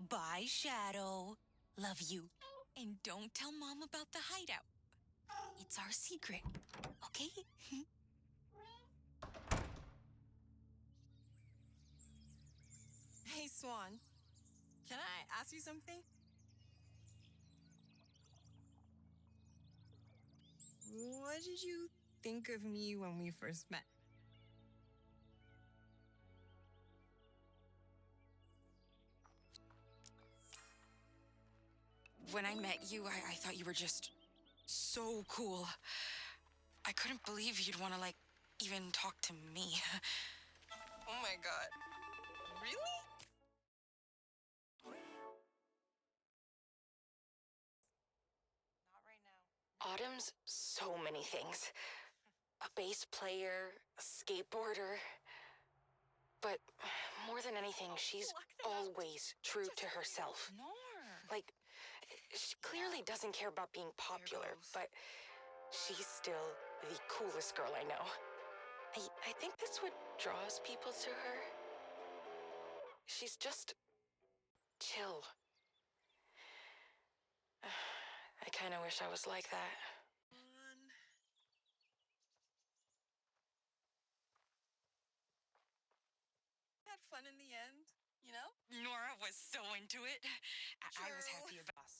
Bye, Shadow. Love you. And don't tell Mom about the hideout. It's our secret, okay? Hey, Swan. Can I ask you something? What did you think of me when we first met? When I met you, I thought you were just so cool. I couldn't believe you'd want to, even talk to me. Oh my god. Really? Not right now. Autumn's so many things. A bass player, a skateboarder. But more than anything, she's always true to herself. Like, she clearly doesn't care about being popular, but she's still the coolest girl I know. I think that's what draws people to her. She's just chill. I kind of wish I was like that. Had fun in the end, you know? Nora was so into it. I was happy about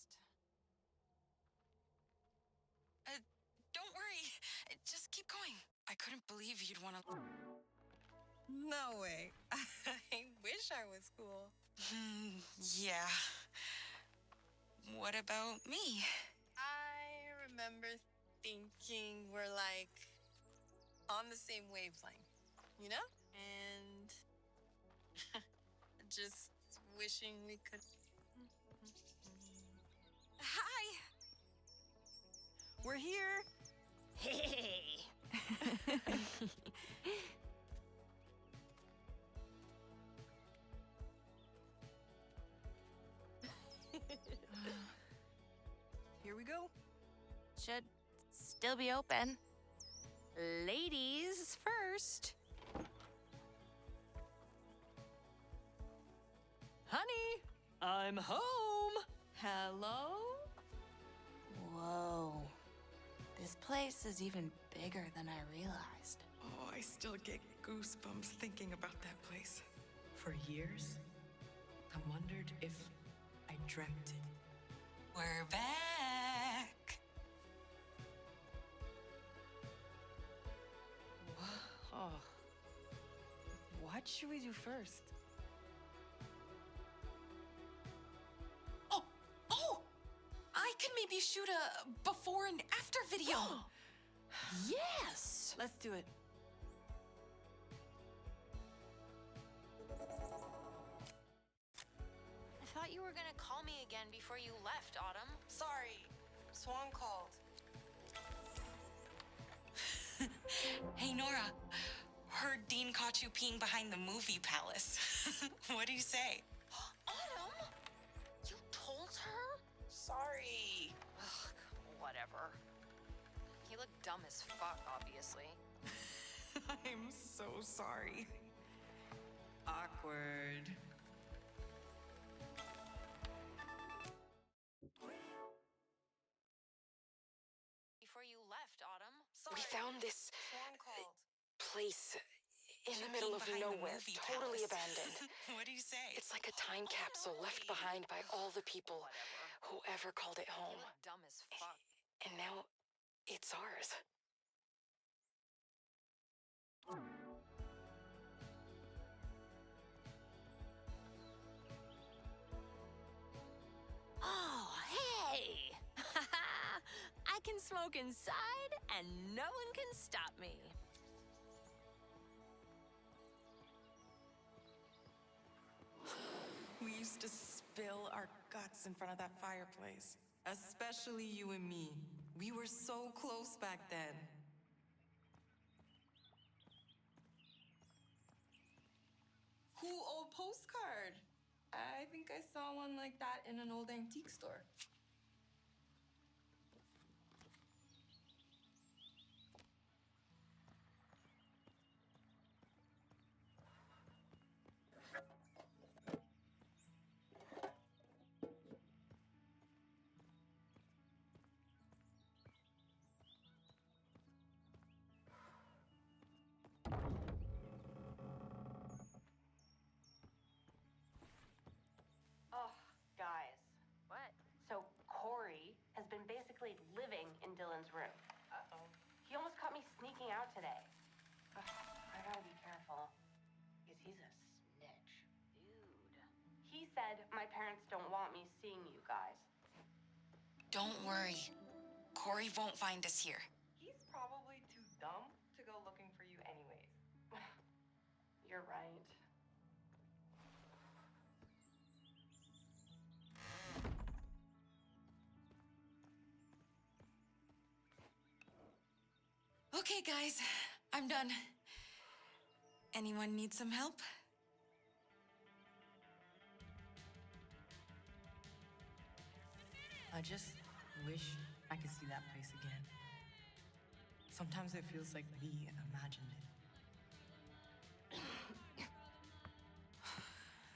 it. Don't worry. Just keep going. I couldn't believe you'd want to... No way. I wish I was cool. Yeah. What about me? I remember thinking we're on the same wavelength, you know? And just wishing we could. Hi. We're here. Hey! Here we go. Should still be open. Ladies first. Honey, I'm home. Hello? Whoa. This place is even bigger than I realized. Oh, I still get goosebumps thinking about that place. For years, I wondered if I dreamt it. We're back. Oh. What should we do first? Oh! I can maybe shoot a before and after video. Yes! Let's do it. I thought you were gonna call me again before you left, Autumn. Sorry, Swan called. Hey, Nora. Heard Dean caught you peeing behind the movie palace. What do you say? Autumn? You told her? Sorry. Ugh, whatever. He looked dumb as fuck, obviously. I'm so sorry. Awkward. Before you left, Autumn. We found this Swan called. place in the You middle peeing of behind the nowhere, movie totally palace. abandoned. What do you say? It's like a time capsule left behind by all the people who ever called it He home. looked dumb as fuck. And now it's ours. Oh, hey! I can smoke inside and no one can stop me. We used to spill our guts in front of that fireplace. Especially you and me. We were so close back then. Cool old postcard. I think I saw one like that in an old antique store. said my parents don't want me seeing you guys. Don't worry. Corey won't find us here. He's probably too dumb to go looking for you anyways. You're right. Okay, guys, I'm done. Anyone need some help? I just wish I could see that place again. Sometimes it feels like we imagined it.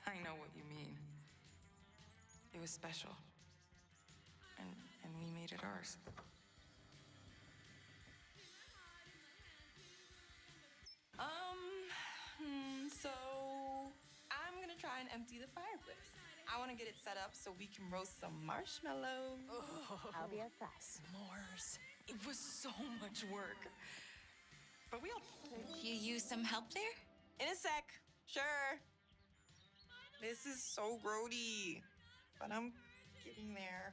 I know what you mean. It was special. And we made it ours. So I'm gonna try and empty the fireplace. I want to get it set up so we can roast some marshmallows. I'll be a fuss. S'mores. It was so much work. But we'll... Could you use some help there? In a sec. Sure. This is so grody, but I'm getting there.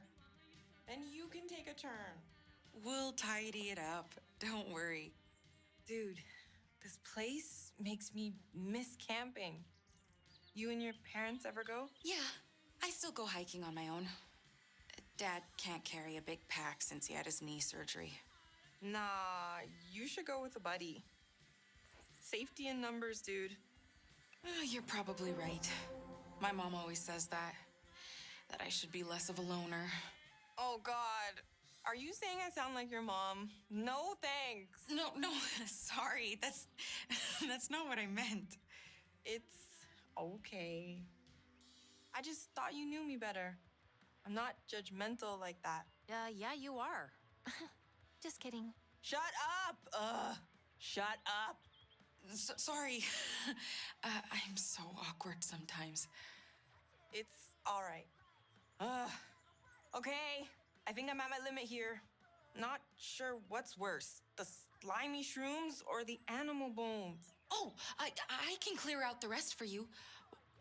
Then you can take a turn. We'll tidy it up. Don't worry. Dude, this place makes me miss camping. You and your parents ever go? Yeah, I still go hiking on my own. Dad can't carry a big pack since he had his knee surgery. Nah, you should go with a buddy. Safety in numbers, dude. You're probably right. My mom always says that I should be less of a loner. Oh, God. Are you saying I sound like your mom? No, thanks. No, sorry. That's not what I meant. It's okay. I just thought you knew me better. I'm not judgmental like that. Yeah, you are. Just kidding. Shut up! Shut up. Sorry. I'm so awkward sometimes. It's all right. Okay, I think I'm at my limit here. Not sure what's worse, the slimy shrooms or the animal bones. Oh, I can clear out the rest for you.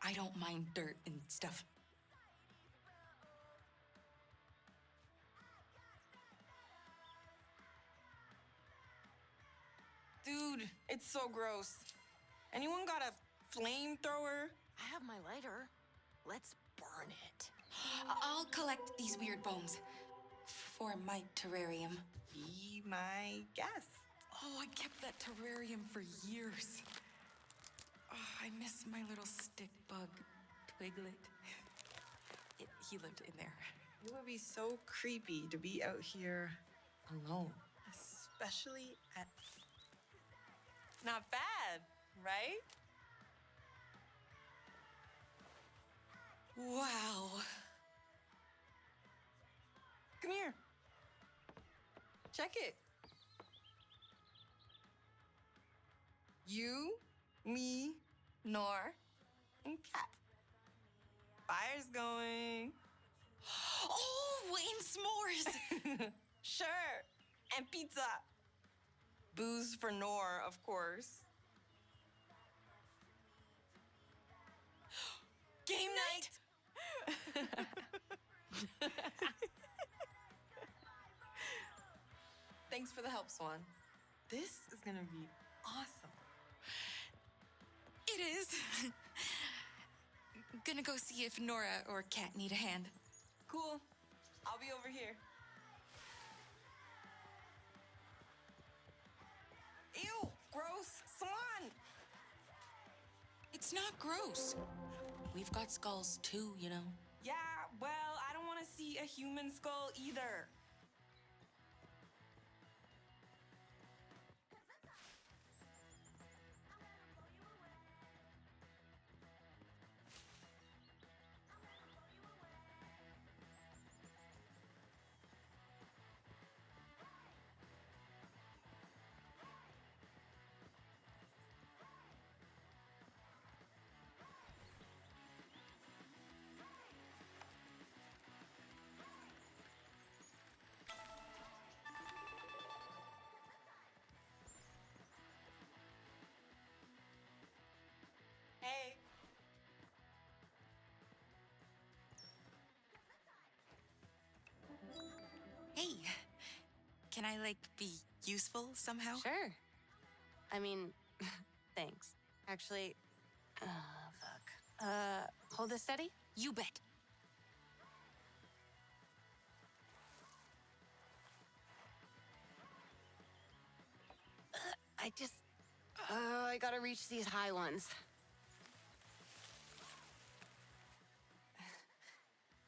I don't mind dirt and stuff. Dude, it's so gross. Anyone got a flamethrower? I have my lighter. Let's burn it. I'll collect these weird bones for my terrarium. Be my guest. Oh, I kept that terrarium for years. Oh, I miss my little stick bug, Twiglet. He lived in there. It would be so creepy to be out here alone, especially at... Not bad, right? Wow. Come here. Check it. You, me, Nor, and Cat. Fire's going. Oh, and s'mores. Sure. And pizza. Booze for Nor, of course. Game night! Thanks for the help, Swan. This is gonna be awesome. It is. Gonna go see if Nora or Kat need a hand. Cool. I'll be over here. Ew! Gross! Swan! It's not gross. We've got skulls too, you know. Yeah, well, I don't want to see a human skull either. I, like, be useful somehow? Sure. I mean, thanks. Actually, fuck. Hold this steady? You bet. I gotta reach these high ones.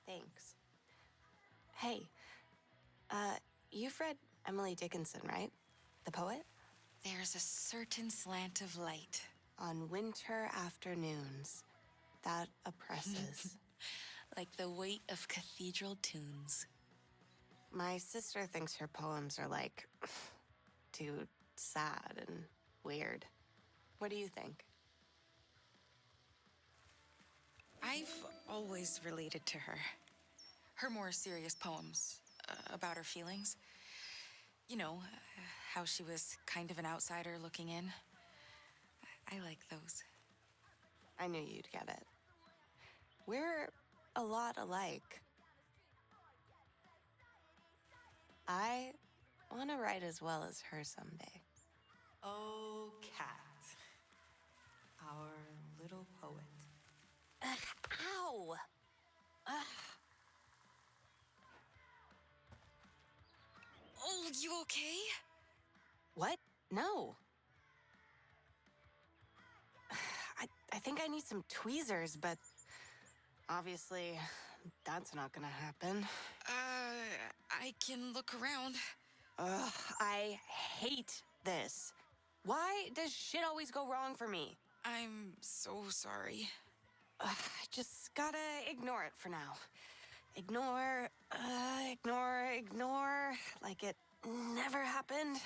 Thanks. Hey, you've read Emily Dickinson, right? The poet? There's a certain slant of light. On winter afternoons. That oppresses. Like the weight of cathedral tunes. My sister thinks her poems are like too sad and weird. What do you think? I've always related to her. Her more serious poems about her feelings. You know, how she was kind of an outsider looking in. I like those. I knew you'd get it. We're a lot alike. I want to write as well as her someday. Oh, Cat. Our little poet. Ow! Oh, you okay? What? No. I think I need some tweezers, but obviously that's not gonna happen. I can look around. Ugh, I hate this. Why does shit always go wrong for me? I'm so sorry. I just gotta ignore it for now. Ignore, ignore, like it never happened.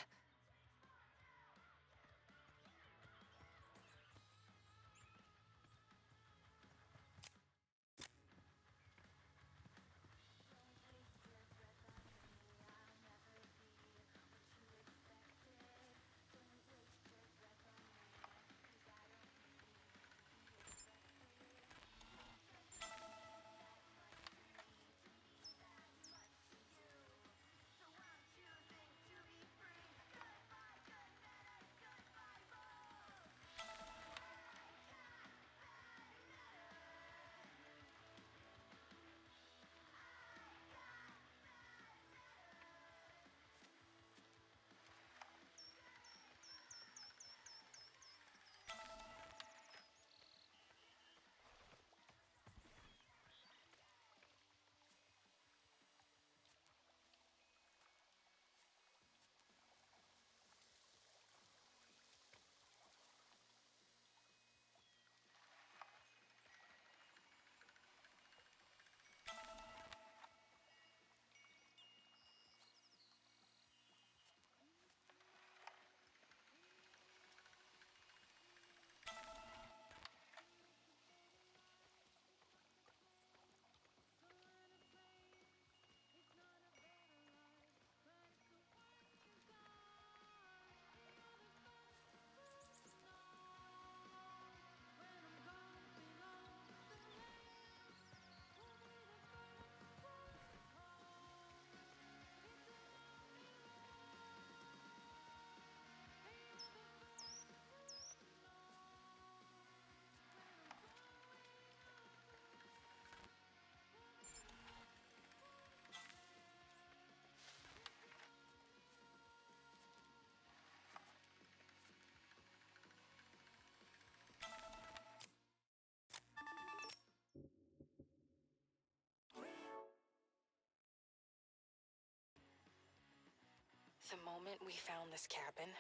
The moment we found this cabin,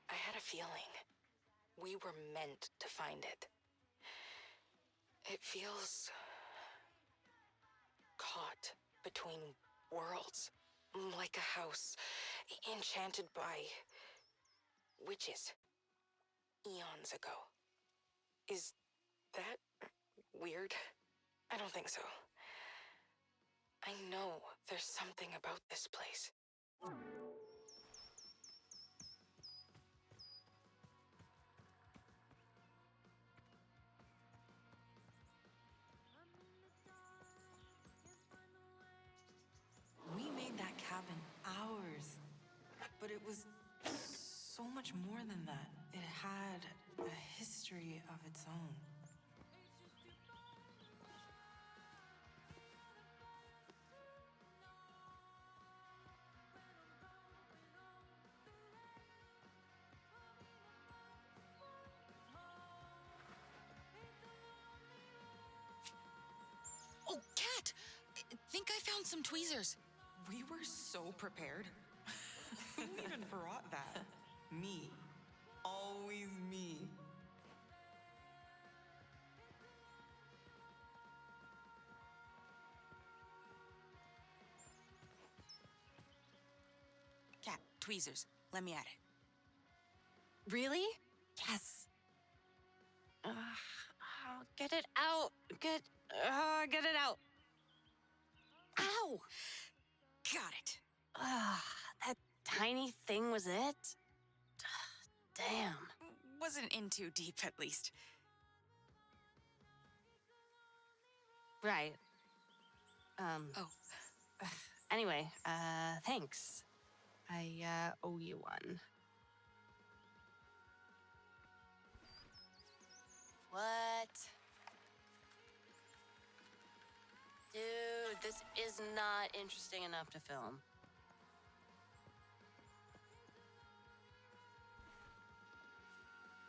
I had a feeling we were meant to find it. It feels caught between worlds, like a house enchanted by witches eons ago. Is that weird? I don't think so. I know there's something about this place. We made that cabin ours. But it was so much more than that. It had a history of its own. Oh, Kat! I think I found some tweezers. We were so prepared. Who even brought that? Me. Always me. Kat, tweezers. Let me at it. Really? Yes. Get it out. Get it out. Ow! Got it. That tiny thing was it? Damn. Wasn't in too deep, at least. Right. Oh, Anyway, thanks. I owe you one. What? Dude, this is not interesting enough to film.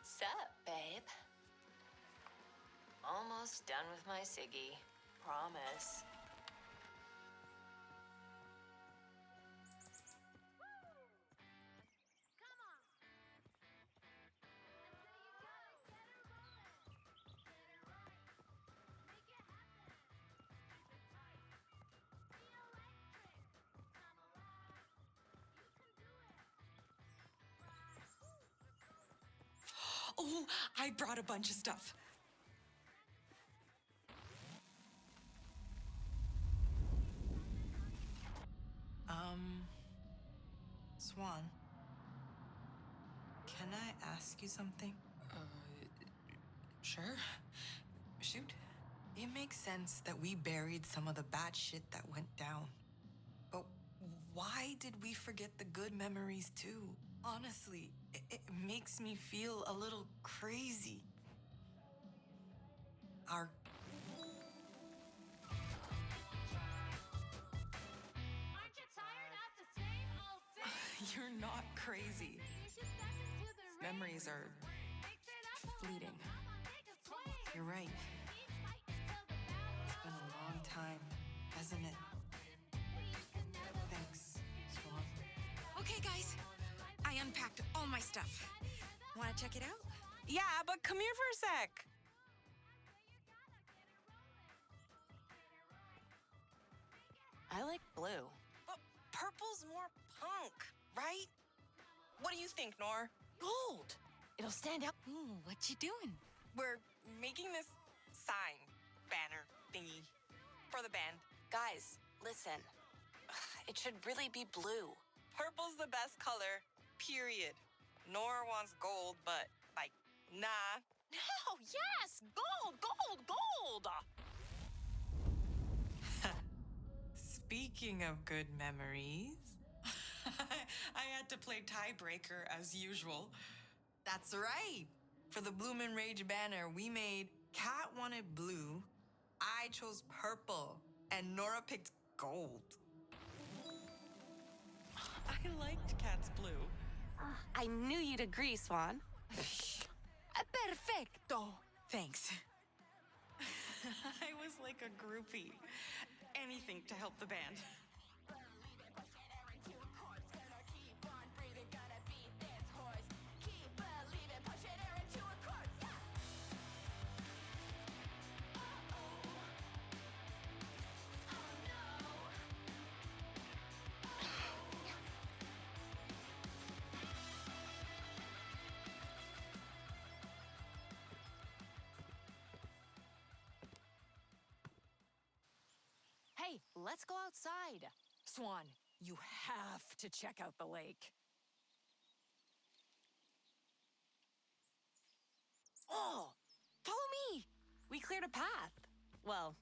Sup, babe? Almost done with my Siggy. Promise. Oh, I brought a bunch of stuff. Swan, can I ask you something? sure. Shoot. It makes sense that we buried some of the bad shit that went down. But why did we forget the good memories too? Honestly, it makes me feel a little crazy. Our Aren't you tired of the same old thing? You're not crazy. You should step into the ring. Memories are Mix it up a little. fleeting. Come on, make a swing. You're right. Keep fighting till the battle It's been a long time, hasn't it? you can never Thanks, Swan. Okay, guys. I unpacked all my stuff. Want to check it out? Yeah, but come here for a sec. I like blue. But purple's more punk, right? What do you think, Nor? Gold! It'll stand out. Ooh, what you doing? We're making this sign, banner thingy for the band. Guys, listen. It should really be blue. Purple's the best color, period. Nor wants gold, but like, nah. Oh, yes! Gold, gold, gold! Speaking of good memories, I had to play tiebreaker as usual. That's right. For the Bloomin' Rage banner, we made Kat wanted blue, I chose purple, and Nora picked gold. I liked Kat's blue. I knew you'd agree, Swan. Perfecto. Thanks. I was like a groupie. Anything to help the band. Hey, let's go outside. Swan, you have to check out the lake. Oh, follow me. We cleared a path. Well,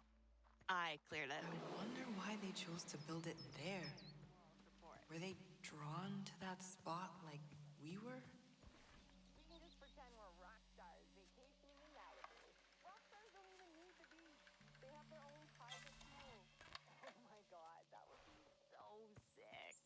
I cleared it. I wonder why they chose to build it there, where they drawn to that spot like we were? We can just pretend we're rock stars vacationing in Malibu. Rock stars don't even need the beach. They have their own private pool. Oh my god, that would be so sick.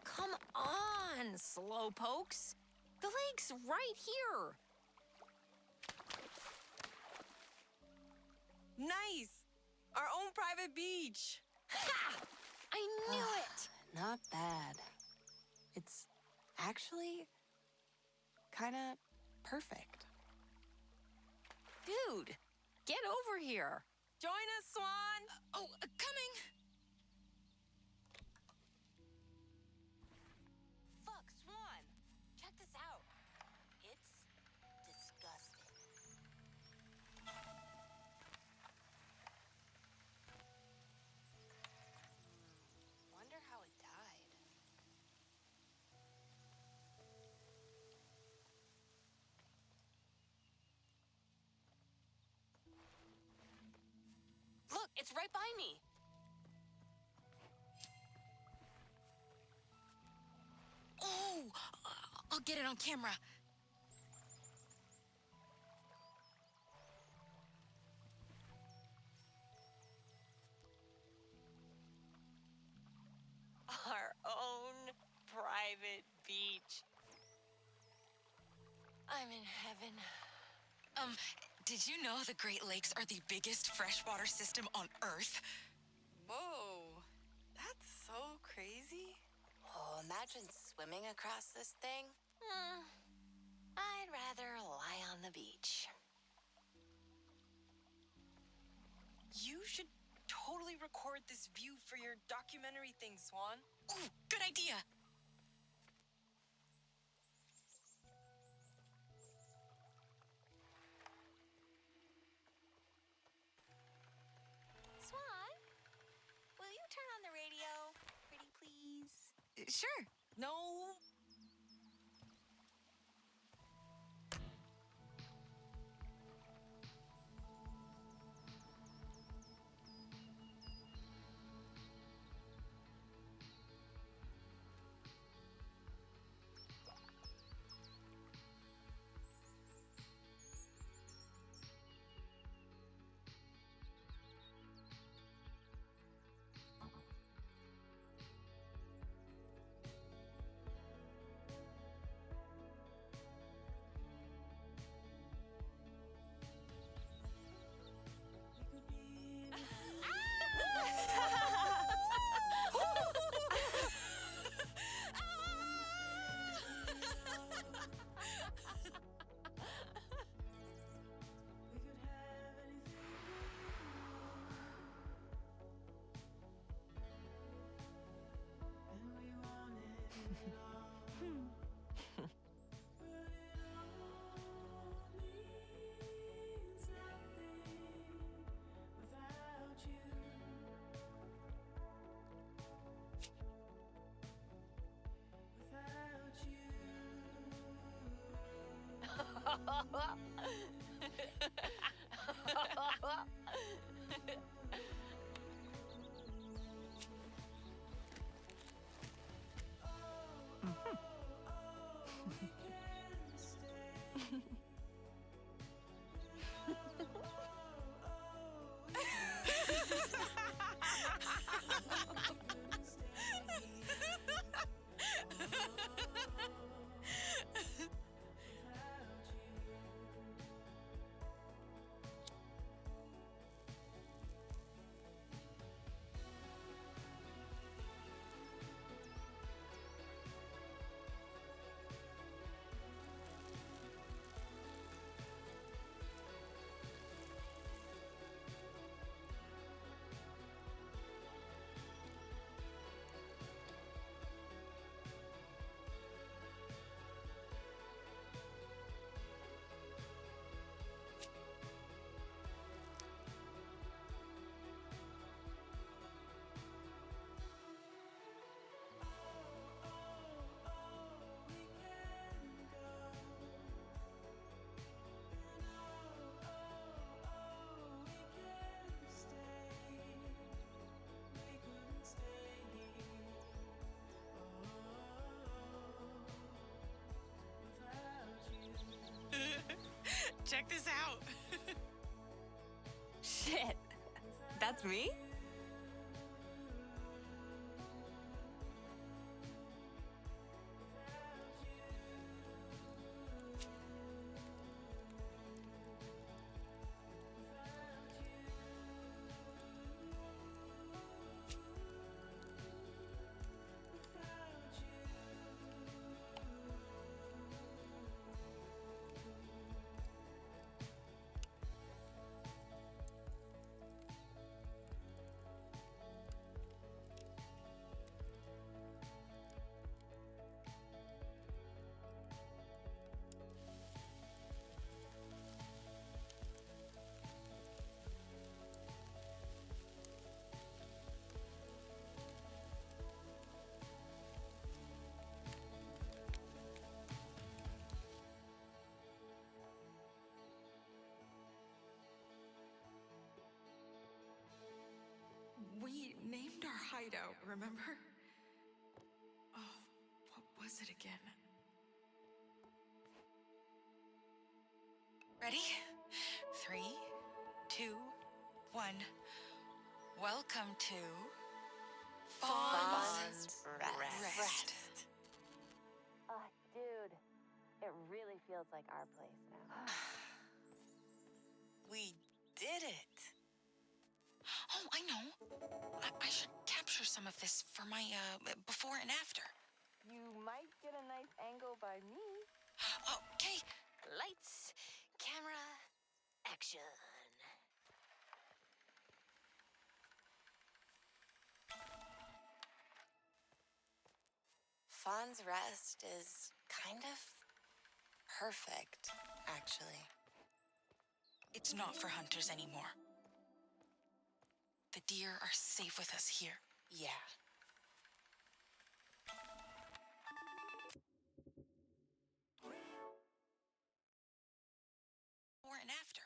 Come on, slowpokes. The lake's right here. Nice! Our own private beach! Ha! I knew it. Not bad. It's actually kind of perfect. Dude, get over here. Join us, Swan! Oh, coming! Look, Swan, check this out. It's disgusting. Wonder how it died. Look, it's right by me. Oh, I'll get it on camera. Our own private beach. I'm in heaven. Did you know the Great Lakes are the biggest freshwater system on Earth? Whoa, that's so crazy. Oh, imagine swimming across this thing. I'd rather lie on the beach. You should totally record this view for your documentary thing, Swan. Ooh, good idea. Swan, will you turn on the radio, pretty please? Sure. No. That's me? We named our hideout, remember? Oh, what was it again? Ready? 3, 2, 1. Welcome to Fawn's Rest. Dude, it really feels like our place now. We did it. Oh, I know. I should capture some of this for my before and after. You might get a nice angle by me. Okay. Lights, camera, action. Fawn's Rest is kind of perfect, actually. It's not for hunters anymore. The deer are safe with us here. Yeah. Before and after.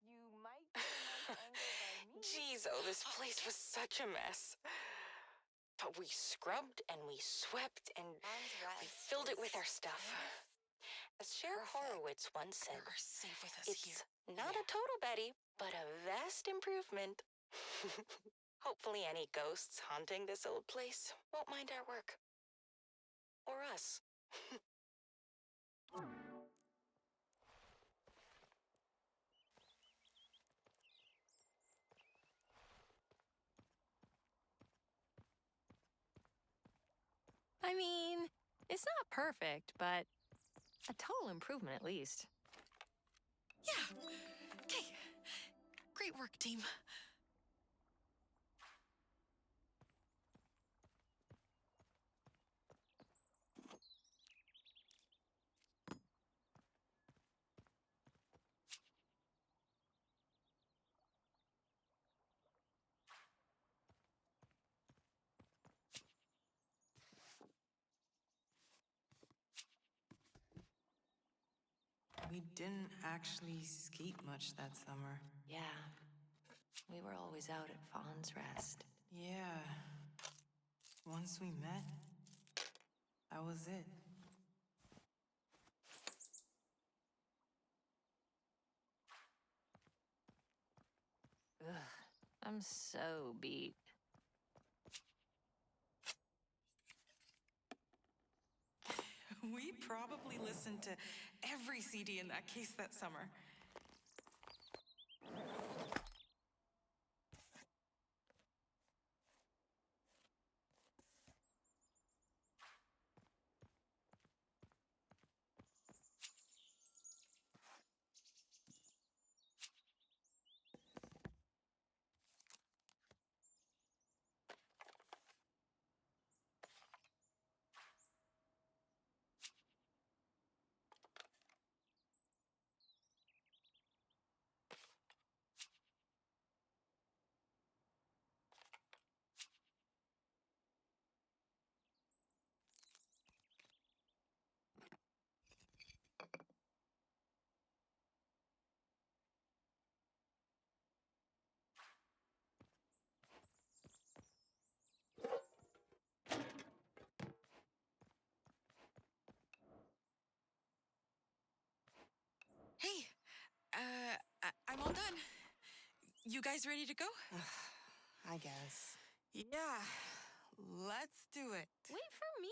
You might get a nice angle by me. Jeez, oh, this place was such a mess. But we scrubbed and we swept and Fawn's Rest we filled it with is our stuff. As Cher perfect. Horowitz once said, They are safe with us it's here. not a total Betty, but a vast improvement. Hopefully any ghosts haunting this old place won't mind our work. Or us. I mean, it's not perfect, but a total improvement at least. Yeah. Okay. Great work, team. We didn't actually skate much that summer. Yeah, we were always out at Fawn's Rest. Yeah. Once we met, that was it. Ugh, I'm so beat. We probably listened to every CD in that case that summer. Hey, I'm all done. You guys ready to go? I guess. Yeah, let's do it. Wait for me.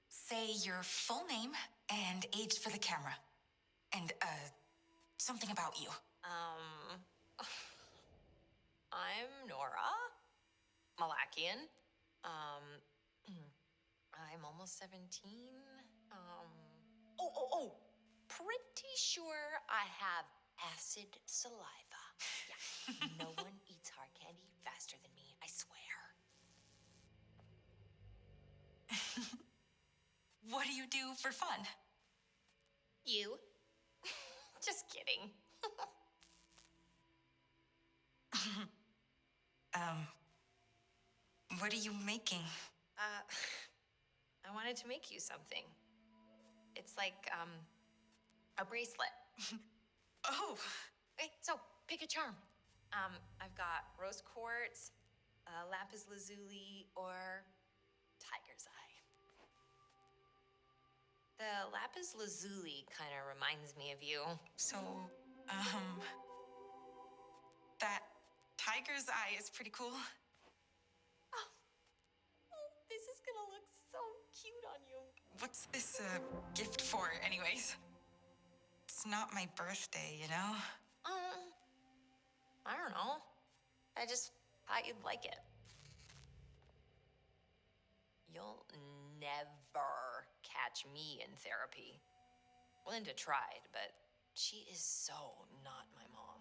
Say your full name and age for the camera. And, something about you. I'm Nora Malakian. I'm almost 17. Oh. Pretty sure I have acid saliva. Yeah. No one eats hard candy faster than me, I swear. What do you do for fun? You? Just kidding. What are you making? I wanted to make you something. It's like, a bracelet. Oh, Okay, so pick a charm. I've got rose quartz, lapis lazuli, or tiger's eye. The lapis lazuli kind of reminds me of you. so, that tiger's eye is pretty cool. Oh, this is gonna look so cute on you. What's this, gift for, anyways? It's not my birthday, you know? I don't know. I just thought you'd like it. You'll never catch me in therapy. Linda tried, but she is so not my mom.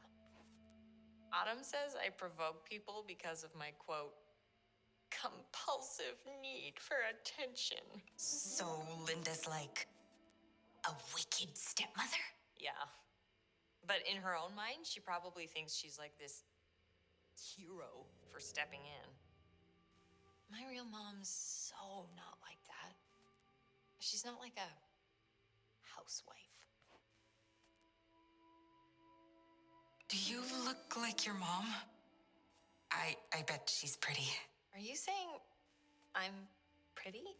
Autumn says I provoke people because of my, quote, compulsive need for attention. So Linda's like a wicked stepmother? Yeah. But in her own mind, she probably thinks she's like this hero for stepping in. My real mom's so not like that. She's not like a housewife. Do you look like your mom? I bet she's pretty. Are you saying I'm pretty?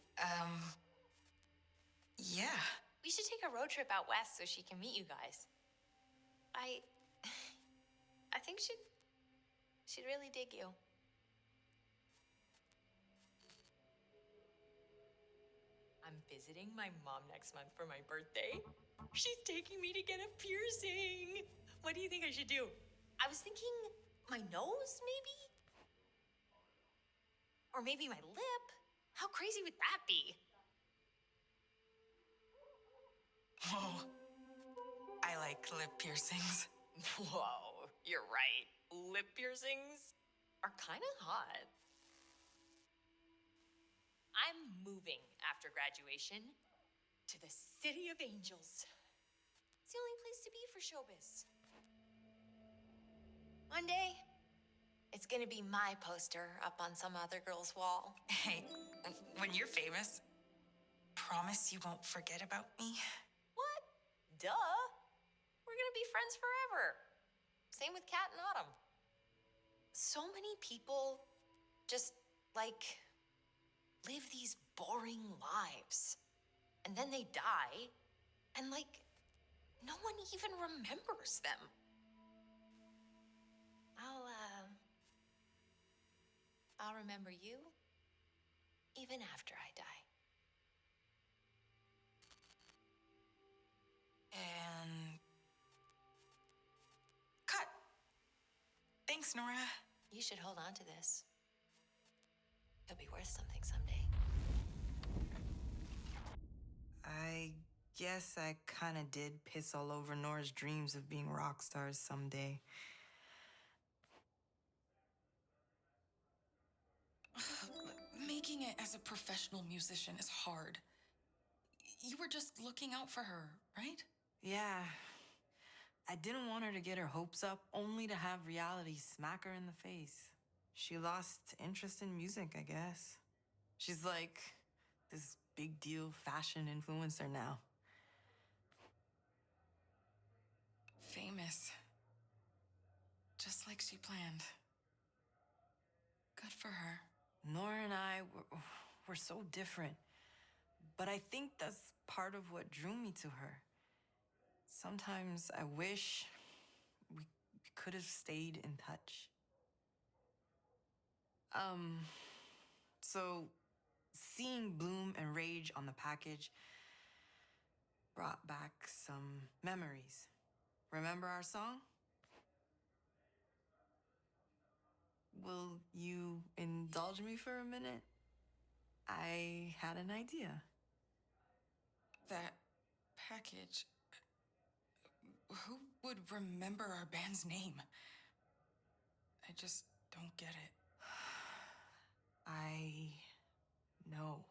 Yeah. We should take a road trip out west so she can meet you guys. I think she'd really dig you. I'm visiting my mom next month for my birthday. She's taking me to get a piercing. What do you think I should do? I was thinking my nose, maybe? Or maybe my lip. How crazy would that be? Whoa. I like lip piercings. Whoa, you're right. Lip piercings are kind of hot. I'm moving after graduation to the City of Angels. It's the only place to be for showbiz. One day, it's gonna be my poster up on some other girl's wall. Hey, when you're famous, promise you won't forget about me? What? Duh. We're gonna be friends forever. Same with Kat and Autumn. So many people just, like, live these boring lives. And then they die, and, like, no one even remembers them. I'll remember you even after I die. And cut. Thanks, Nora. You should hold on to this. It'll be worth something someday. I guess I kind of did piss all over Nora's dreams of being rock stars someday. Making it as a professional musician is hard. You were just looking out for her, right? Yeah. I didn't want her to get her hopes up, only to have reality smack her in the face. She lost interest in music, I guess. She's like this big deal fashion influencer now. Famous. Just like she planned. Good for her. Nora and I were so different. But I think that's part of what drew me to her. Sometimes I wish we could have stayed in touch. So seeing Bloom and Rage on the package brought back some memories. Remember our song? Will you indulge me for a minute? I had an idea. That package. Who would remember our band's name? I just don't get it. I know.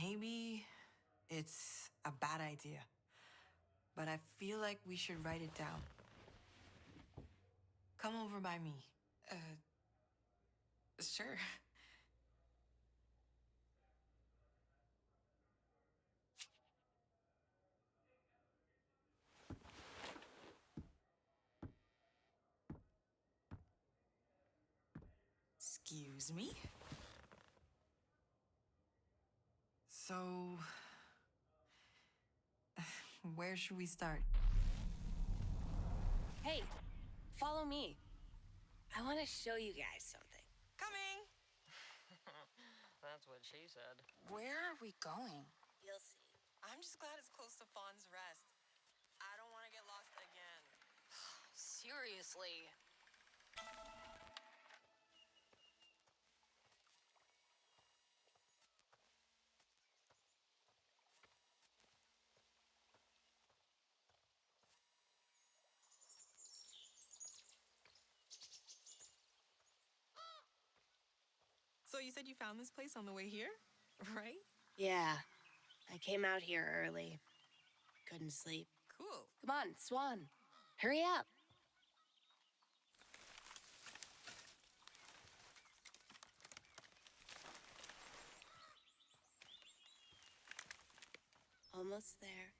Maybe it's a bad idea, but I feel like we should write it down. Come over by me. Sure. Excuse me? So, where should we start? Hey, follow me. I want to show you guys something. Coming! That's what she said. Where are we going? You'll see. I'm just glad it's close to Fawn's Rest. I don't want to get lost again. Seriously. So you said you found this place on the way here, right? Yeah, I came out here early. Couldn't sleep. Cool. Come on, Swan. Hurry up. Almost there.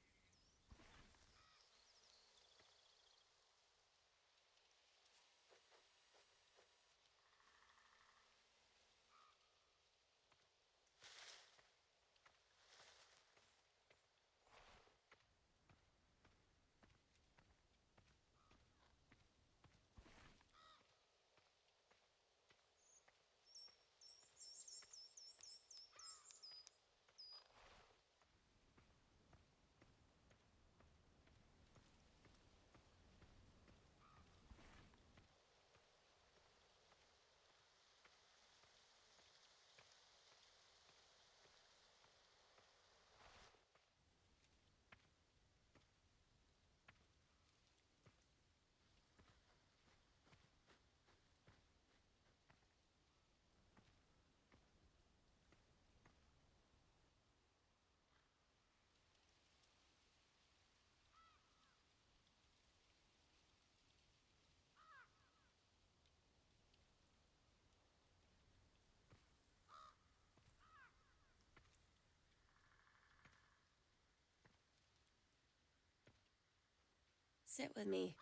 Sit with me.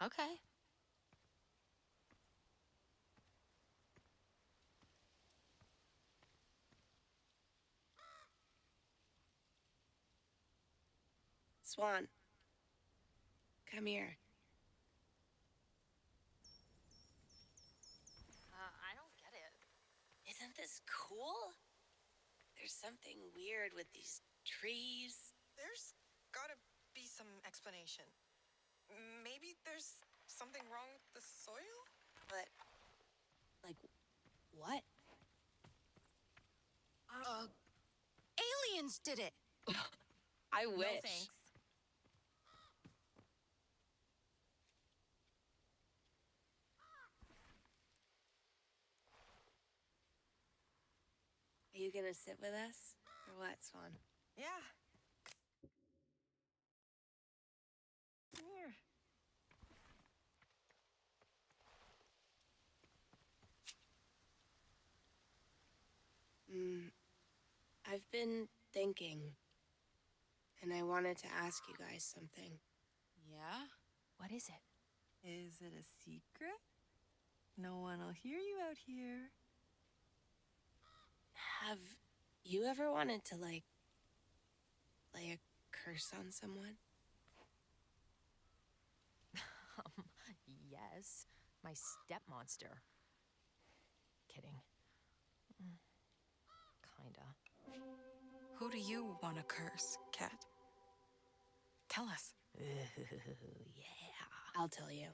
Okay. Swan. Come here. I don't get it. Isn't this cool? There's something weird with these trees. There's gotta be some explanation. Maybe there's something wrong with the soil? But, like, what? Aliens did it! I wish. No thanks. Are you gonna sit with us? Or what, Swan? Yeah. Here. I've been thinking, and I wanted to ask you guys something. Yeah? What is it? Is it a secret? No one will hear you out here. Have you ever wanted to, like, play a curse on someone? Yes, my stepmonster. Kidding. Kinda. Who do you want to curse, Kat? Tell us. Yeah. I'll tell you.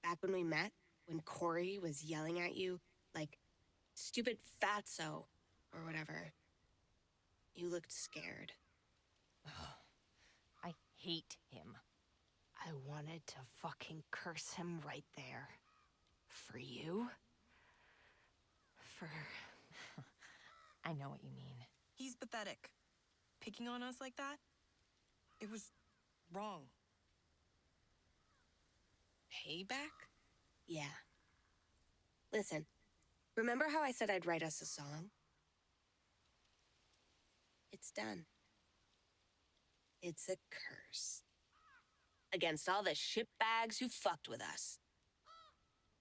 Back when we met, when Corey was yelling at you, like, stupid fatso, or whatever, you looked scared. I hate him. I wanted to fucking curse him right there. For you? For... I know what you mean. He's pathetic. Picking on us like that? It was wrong. Payback? Yeah. Listen, remember how I said I'd write us a song? It's done. It's a curse. Against all the shitbags who fucked with us.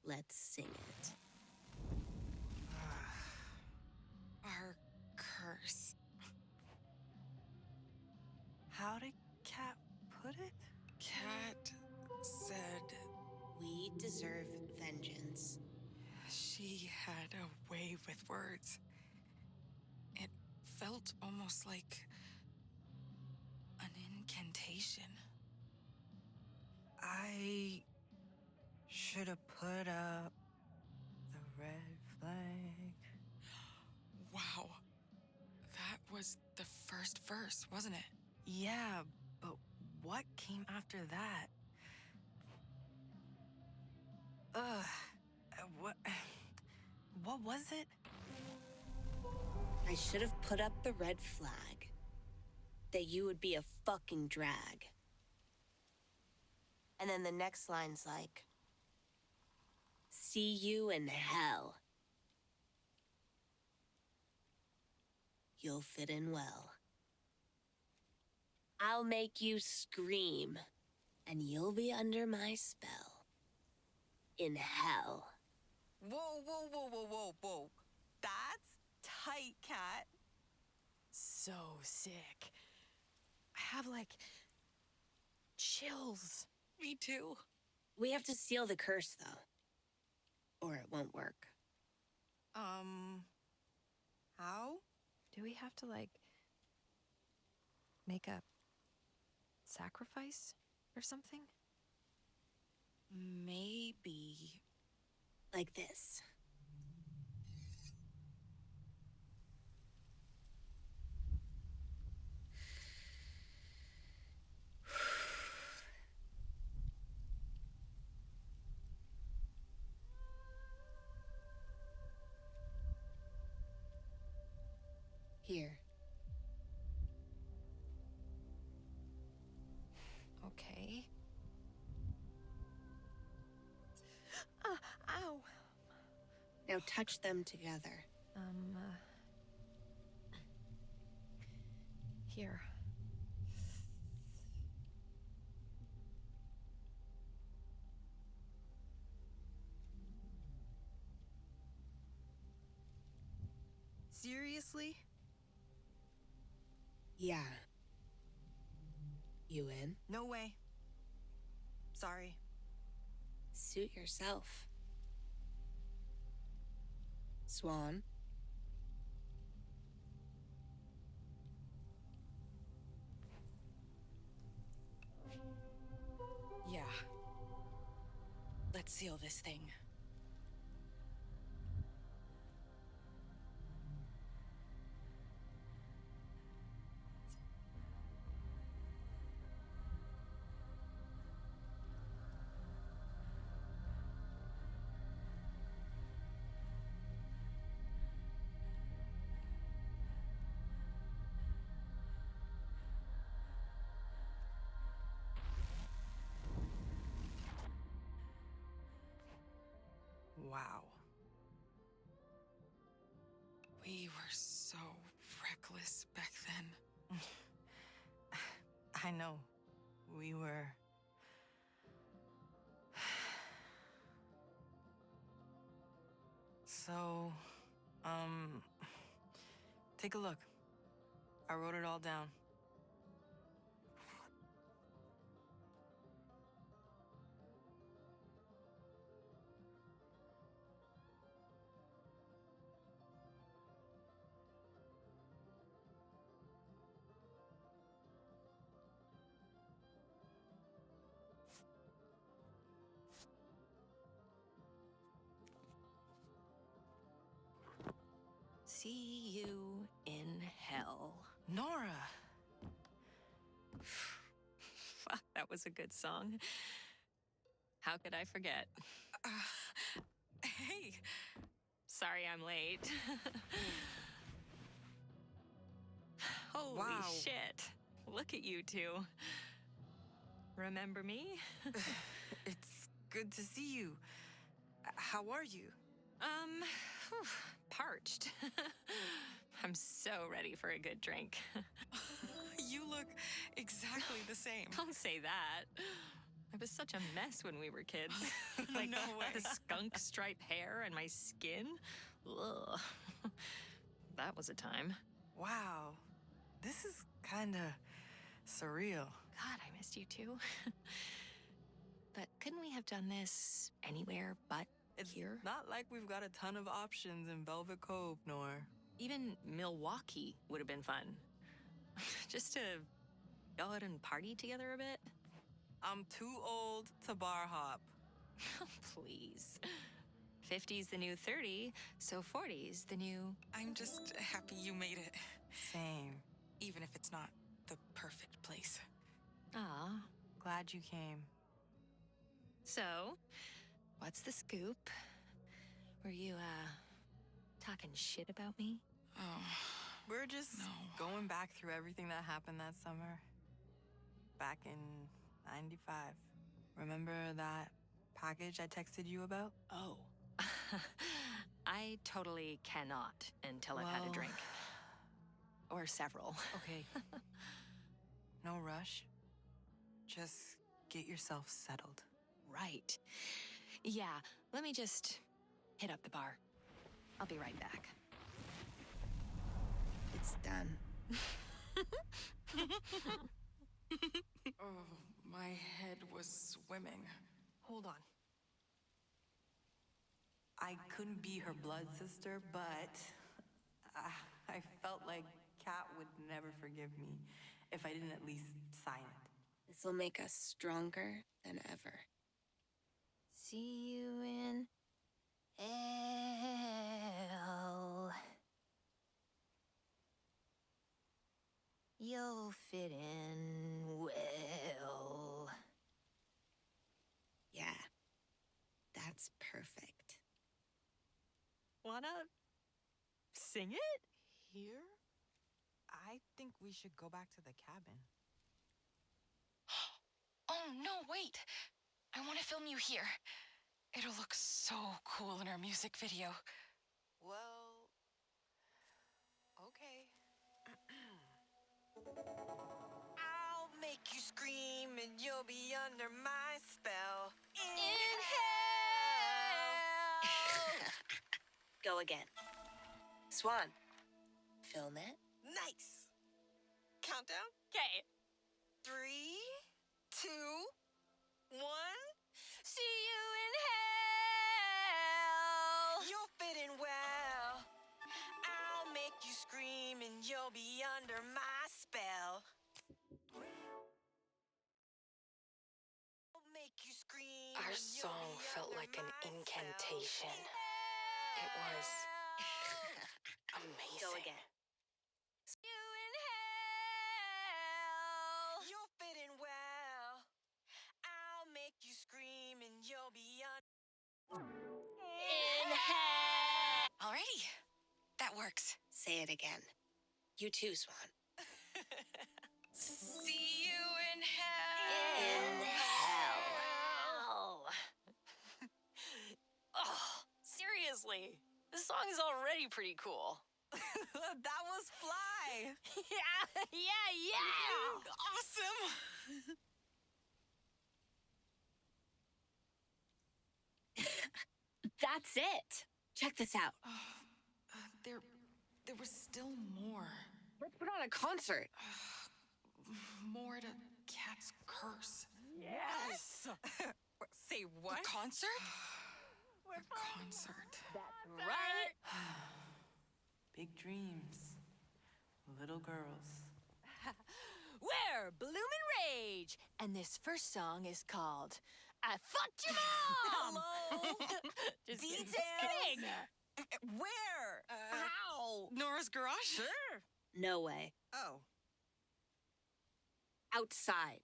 Let's sing it. Our curse. How did Kat put it? Kat said We deserve vengeance. she had a way with words. It felt almost like an incantation. I should have put up the red flag. Wow. That was the first verse, wasn't it? Yeah, but what came after that? Ugh. What was it? I should have put up the red flag. That you would be a fucking drag. And then the next line's like, see you in hell. You'll fit in well. I'll make you scream, and you'll be under my spell. In hell. Whoa. That's tight, Kat. So sick. I have, like, chills. Me too. We have to seal the curse, though. Or it won't work. How? Do we have to, like, make a sacrifice or something? Maybe. Like this. Here. Okay. Ow. Now touch them together. Here. Seriously? Yeah. You in? No way. Sorry. Suit yourself. Swan. Yeah. Let's seal this thing. Wow. We were so reckless back then. I know. We were... So, take a look. I wrote it all down. See you in hell. Nora! Fuck, that was a good song. How could I forget? Hey! Sorry I'm late. Holy Wow. shit. Look at you two. Remember me? It's good to see you. How are you? Whew, parched. I'm so ready for a good drink. You look exactly the same. Don't say that. I was such a mess when we were kids. Like No way. the skunk stripe hair and my skin. Ugh. That was a time. Wow. This is kind of surreal. God, I missed you too. But couldn't we have done this anywhere but It's here? not like we've got a ton of options in Velvet Cove, Nor. Even Milwaukee would have been fun. Just to go out and party together a bit. I'm too old to bar hop. Please. 50's the new 30, so 40's the new... I'm just happy you made it, Same. even if it's not the perfect place. Aw. Glad you came. So, what's the scoop? Were you, talking shit about me? Oh, We're just No. going back through everything that happened that summer. Back in 95. Remember that package I texted you about? Oh. I totally cannot until I've had a Well- drink. Or several. Okay. No rush. Just get yourself settled. Right. Yeah, let me just hit up the bar. I'll be right back. It's done. oh, my head was swimming. Hold on. I couldn't be her blood sister, but I felt like Kat would never forgive me if I didn't at least sign it. This will make us stronger than ever. See you in hell. You'll fit in well. Yeah, that's perfect. Wanna sing it? Here? I think we should go back to the cabin. Oh, no, wait. I want to film you here. It'll look so cool in our music video. Well, okay. I'll make you scream and you'll be under my spell. In hell! Go again. Swan, film it. Nice! Countdown? Okay. 3, 2, 1. See you in hell. You'll fit in well. I'll make you scream and you'll be under my spell. I'll make you scream. Our and you'll song be felt under like an my spell. incantation. In It was hell. amazing. Go again. You in hell. You'll fit in well. I'll make you scream and you'll be In hell. Alrighty. That works. Say it again. You too, Swan. See you in hell. In hell. Oh, seriously. This song is already pretty cool. That was Fly. Yeah. Awesome. That's it. Check this out. There was still more. Let's put on a concert. More to Kat's curse. Yes. Say what? A concert? A concert. Right? Big dreams. Little girls. We're Bloomin' Rage, and this first song is called I Fucked Your Mom! Hello? Just Details? kidding. Where? How? Wow. Nora's garage? Sure. No way. Oh. Outside,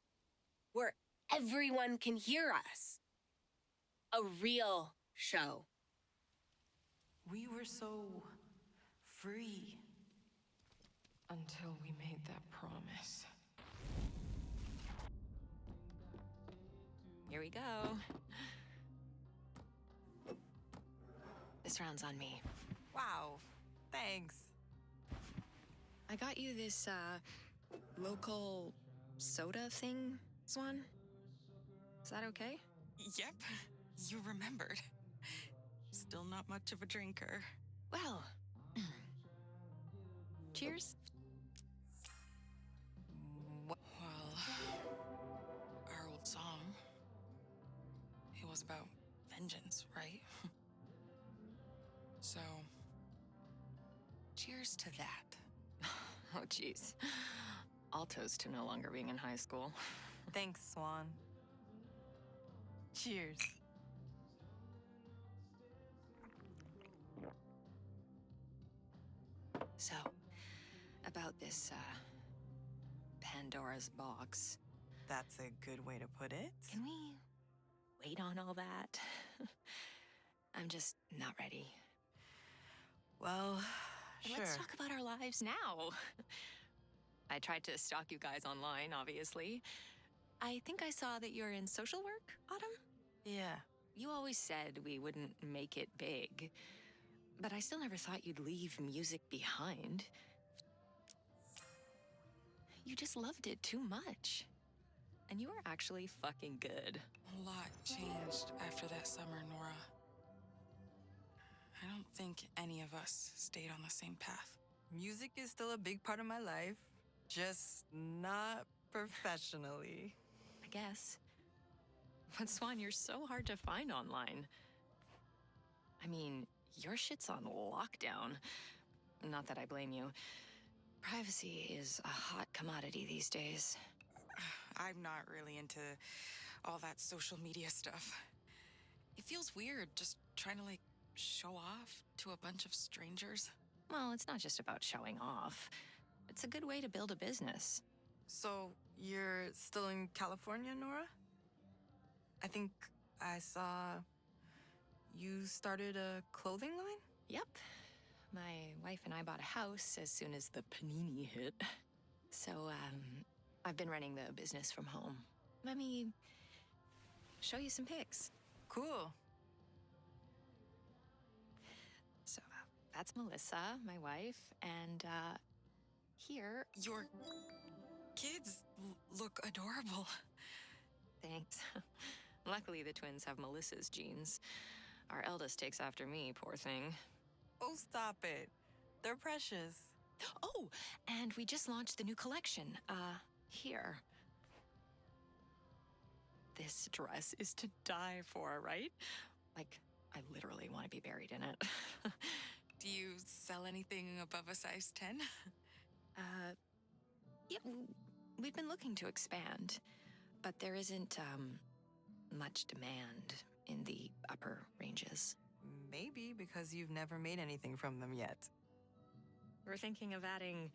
where everyone can hear us. A real show. We were so free until we made that promise. Here we go. This round's on me. Wow. Thanks. I got you this, local soda thing, Swan. Is that okay? Yep, you remembered. Still not much of a drinker. Well, cheers. Well, our old song, it was about vengeance, right? So, cheers to that. Oh, jeez. I'll toast to no longer being in high school. Thanks, Swan. Cheers. So, about this, Pandora's box. That's a good way to put it. Can we wait on all that? I'm just not ready. Well, sure. Let's talk about our lives now. I tried to stalk you guys online, obviously. I think I saw that you're in social work, Autumn? Yeah. You always said we wouldn't make it big, but I still never thought you'd leave music behind. You just loved it too much. And you were actually fucking good. A lot changed after that summer, Nora. I don't think any of us stayed on the same path. Music is still a big part of my life, just not professionally. I guess. But Swan, you're so hard to find online. I mean, your shit's on lockdown. Not that I blame you. Privacy is a hot commodity these days. I'm not really into all that social media stuff. It feels weird just trying to, show off to a bunch of strangers. Well, it's not just about showing off. It's a good way to build a business. So, you're still in California, Nora? I think I saw you started a clothing line? Yep. My wife and I bought a house as soon as the panini hit. So, I've been running the business from home. Let me show you some pics. Cool. So, that's Melissa, my wife, and, here... Your kids look adorable. Thanks. Luckily, the twins have Melissa's genes. Our eldest takes after me, poor thing. Oh, stop it. They're precious. Oh, and we just launched the new collection, here. This dress is to die for, right? Like, I literally want to be buried in it. Do you sell anything above a size 10? Yeah, we've been looking to expand, but there isn't, much demand in the upper ranges. Maybe because you've never made anything from them yet. We're thinking of adding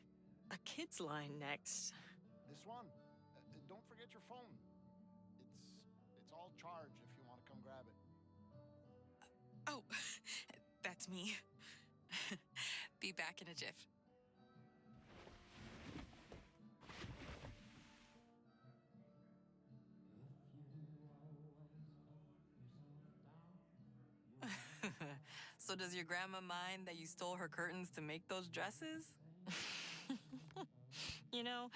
a kids line next. This one. Don't forget your phone. It's all charged if you want to come grab it. Oh, that's me. Be back in a jiff. So does your grandma mind that you stole her curtains to make those dresses? You know,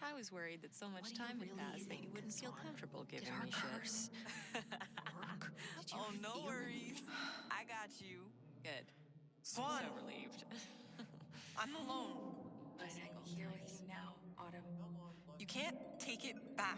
I was worried that so much time had passed that you wouldn't feel comfortable giving me shit. Oh, no worries. I got you. Good. Swan. So relieved. I'm alone. But I'm here with you now, Autumn. You can't take it back.